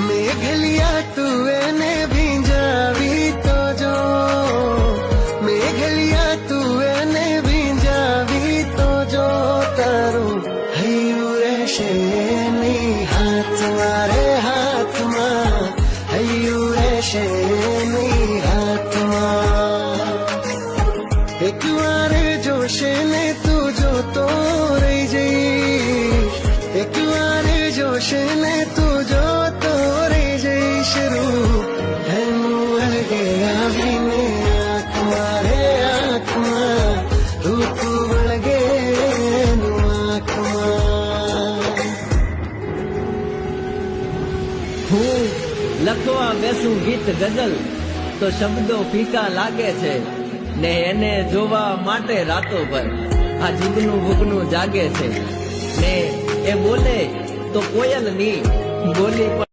મેઘલિયા તું એને ભીંજાવી તો જો, મેઘલિયા તું એને ભીંજાવી તો જો, તારું હૈયું રહેશે નહીં હાથમાં રે હાથમાં, હૈયું રહેશે નહીં હાથમાં. એક વાર જોશે ને તું જોતો રહી જઈશ, એક વાર જોશે ને તું જોતો રહી જઈશ. રૂપ એનું વળગે આવીને આંખમાં રે આંખમાં, રૂપ વળગે એનું આંખમાં. હું લખવા બેસું ગીત ગઝલ તો શબ્દો ફીકા લાગે છે, ને એને જોવા માટે રાતો ભર આ જુગનું ભૂગનું જાગે છે. ને એ બોલે તો કોયલની બોલી